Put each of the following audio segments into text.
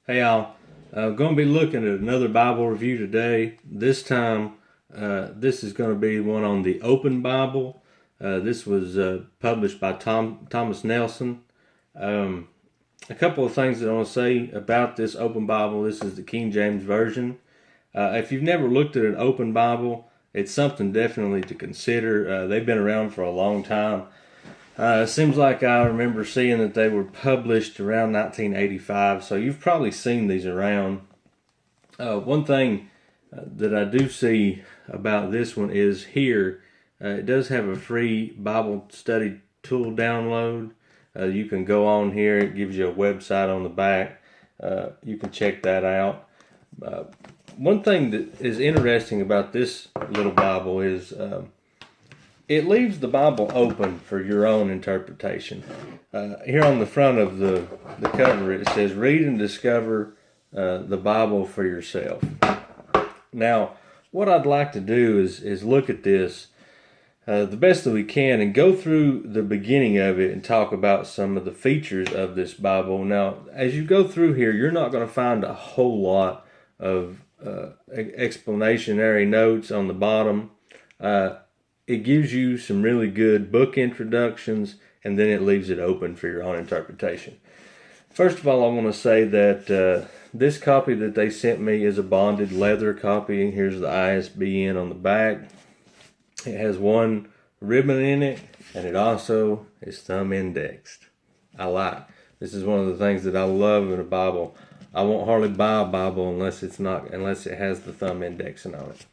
Hey y'all, I'm going to be looking at another Bible review today. This time, this is going to be one on the Open Bible. This was published by Thomas Nelson. A couple of things that I want to say about this Open Bible. This is the King James Version. If you've never looked at an Open Bible, it's something definitely to consider. They've been around for a long time. It seems like I remember seeing that they were published around 1985, so you've probably seen these around. One thing that I do see about this one is here, it does have a free Bible study tool download. You can go on here, it gives you a website on the back. You can check that out. One thing that is interesting about this little Bible is it leaves the Bible open for your own interpretation. Here on the front of the cover, it says, read and discover the Bible for yourself. Now, what I'd like to do is look at this the best that we can and go through the beginning of it and talk about some of the features of this Bible. Now, as you go through here, you're not going to find a whole lot of explanatory notes on the bottom. It gives you some really good book introductions, and then it leaves it open for your own interpretation. First of all, I want to say that this copy that they sent me is a bonded leather copy. Here's the ISBN on the back. It has one ribbon in it, and it also is thumb indexed. This is one of the things that I love in a Bible. I won't hardly buy a Bible unless it has the thumb indexing on it.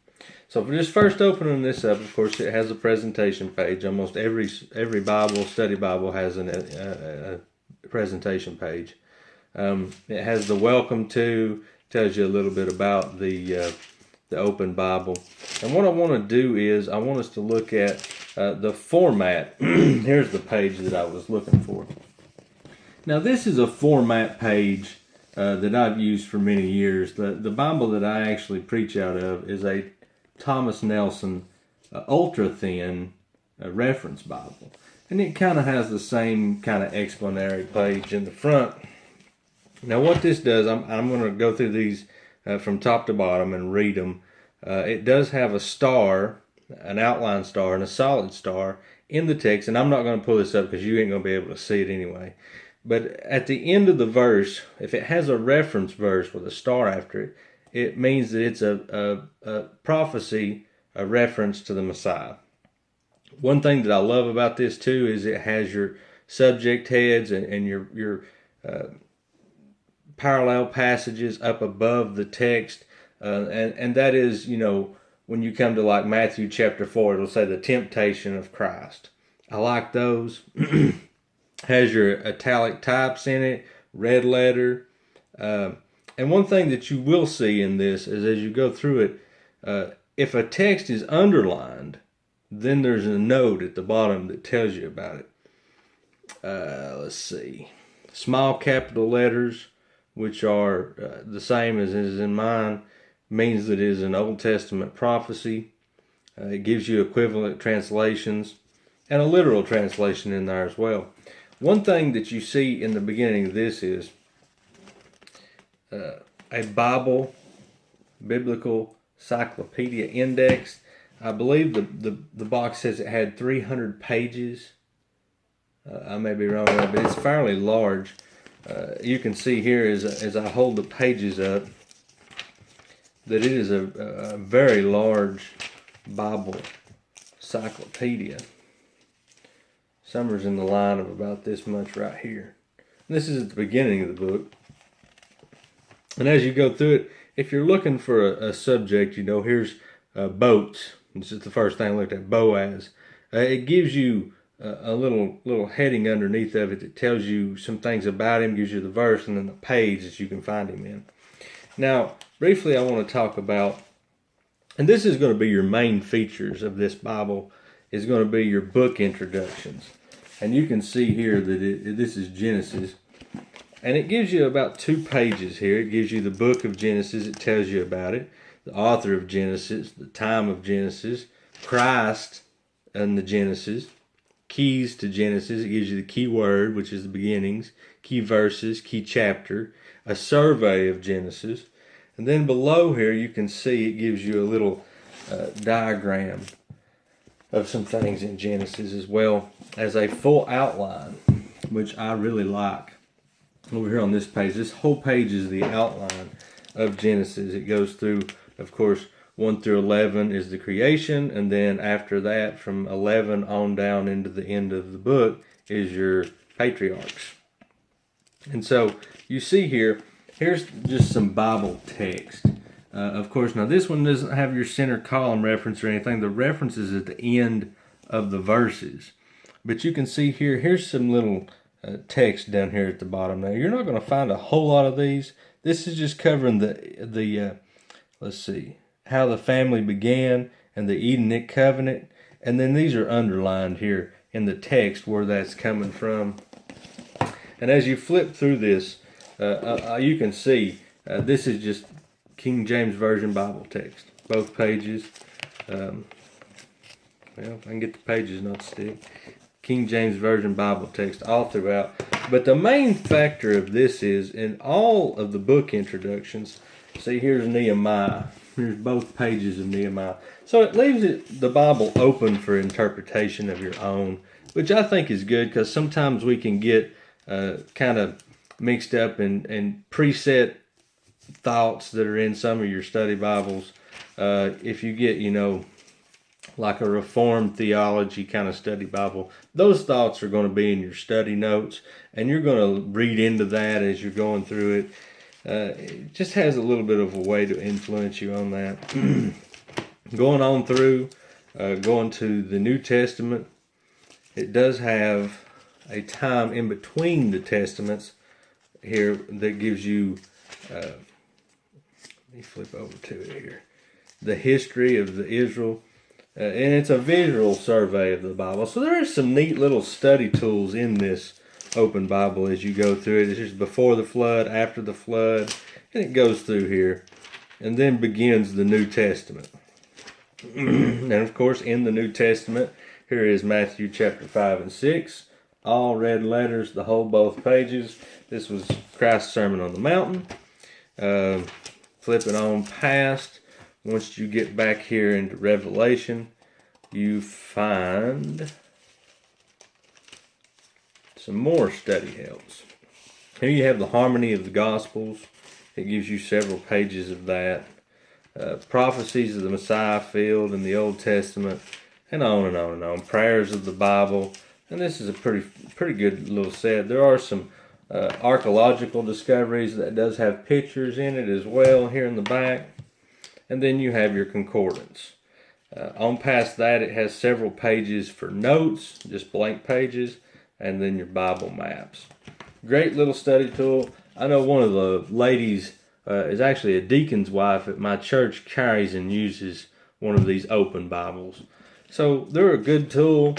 So for just first opening this up, of course, it has a presentation page. Almost every Bible, study Bible, has a presentation page. It has the welcome to, tells you a little bit about the Open Bible. And what I want to do is, I want us to look at the format. Here's the page that I was looking for. Now this is a format page that I've used for many years. The Bible that I actually preach out of is a Thomas Nelson ultra thin reference Bible, and it kind of has the same kind of explanatory page in the front. Now what this does, I'm going to go through these from top to bottom and read them. It does have a star, an outline star and a solid star in the text, and I'm not going to pull this up because you ain't going to be able to see it anyway. But at the end of the verse, if it has a reference verse with a star after it, it means that it's a prophecy, a reference to the Messiah. One thing that I love about this too is it has your subject heads and your parallel passages up above the text. And that is, when you come to like Matthew chapter 4, it'll say the temptation of Christ. I like those. Has your italic types in it, red letter. And one thing that you will see in this is as you go through it, if a text is underlined, then there's a note at the bottom that tells you about it. Let's see. Small capital letters, which are the same as is in mine, means that it is an Old Testament prophecy. It gives you equivalent translations and a literal translation in there as well. One thing that you see in the beginning of this is a Biblical Encyclopedia Index. I believe the box says it had 300 pages. I may be wrong there, but it's fairly large. You can see here as I hold the pages up that it is a very large Bible encyclopedia. Summer's in the line of about this much right here. This is at the beginning of the book. And as you go through it, if you're looking for a subject, here's boats. This is the first thing I looked at, Boaz. It gives you a little heading underneath of it that tells you some things about him, gives you the verse, and then the page that you can find him in. Now, briefly, I want to talk about, and this is going to be your main features of this Bible, is going to be your book introductions. And you can see here that this is Genesis. And it gives you about 2 pages here. It gives you the book of Genesis. It tells you about it. The author of Genesis, the time of Genesis, Christ and the Genesis, keys to Genesis. It gives you the key word, which is the beginnings, key verses, key chapter, a survey of Genesis. And then below here you can see it gives you a little diagram of some things in Genesis, as well as a full outline, which I really like. Over here on this page, this whole page is the outline of Genesis. It goes through, of course, 1 through 11 is the creation, and then after that, from 11 on down into the end of the book, is your patriarchs. And so you see here, here's just some Bible text. Of course, now this one doesn't have your center column reference or anything. The reference is at the end of the verses. But you can see here, here's some little text down here at the bottom. Now, you're not going to find a whole lot of these. This is just covering the let's see, how the family began and the Edenic covenant. And then these are underlined here in the text where that's coming from. And as you flip through this, you can see this is just King James Version Bible text. Both pages. Well, if I can get the pages not to stick. King James Version Bible text all throughout. But the main factor of this is in all of the book introductions, see here's Nehemiah. Here's both pages of Nehemiah. So it leaves the Bible open for interpretation of your own, which I think is good because sometimes we can get kind of mixed up in preset thoughts that are in some of your study Bibles. If you get, like a Reformed theology kind of study Bible, those thoughts are going to be in your study notes, and you're going to read into that as you're going through it. It just has a little bit of a way to influence you on that. Going on through, going to the New Testament, it does have a time in between the Testaments here that gives you, let me flip over to it here, the history of the Israel. And it's a visual survey of the Bible. So there is some neat little study tools in this Open Bible as you go through it. It's just before the flood, after the flood, and it goes through here. And then begins the New Testament. And of course, in the New Testament, here is Matthew chapter 5 and 6. All red letters, the whole both pages. This was Christ's Sermon on the Mountain. Flipping on past. Once you get back here into Revelation, you find some more study helps. Here you have the Harmony of the Gospels. It gives you several pages of that. Prophecies of the Messiah field in the Old Testament, and on and on and on. Prayers of the Bible, and this is a pretty good little set. There are some archaeological discoveries that does have pictures in it as well here in the back. And then you have your concordance. On past that, it has several pages for notes, just blank pages, and then your Bible maps. Great little study tool. I know one of the ladies is actually a deacon's wife at my church, carries and uses one of these Open Bibles. So they're a good tool.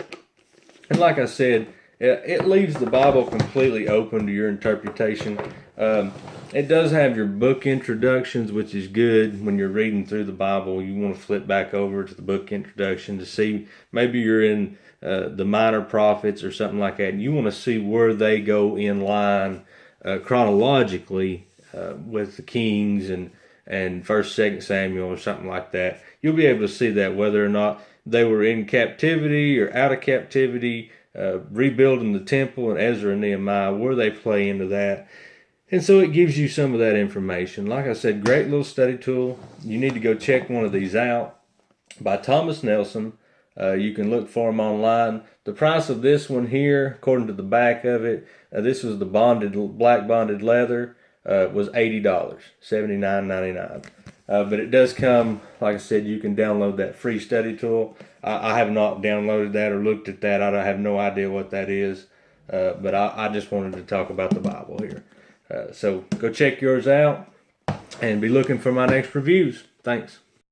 And like I said, it leaves the Bible completely open to your interpretation. It does have your book introductions, which is good when you're reading through the Bible. You want to flip back over to the book introduction to see, maybe you're in the minor prophets or something like that, and you want to see where they go in line chronologically with the Kings and 1st, 2nd Samuel or something like that. You'll be able to see that whether or not they were in captivity or out of captivity, rebuilding the temple and Ezra and Nehemiah, where they play into that. And so it gives you some of that information. Like I said, great little study tool. You need to go check one of these out. By Thomas Nelson. You can look for them online. The price of this one here, according to the back of it, this was the black bonded leather, was $80, $79.99. But it does come, like I said, you can download that free study tool. I have not downloaded that or looked at that. I have no idea what that is. But I just wanted to talk about the Bible here. So go check yours out and be looking for my next reviews. Thanks.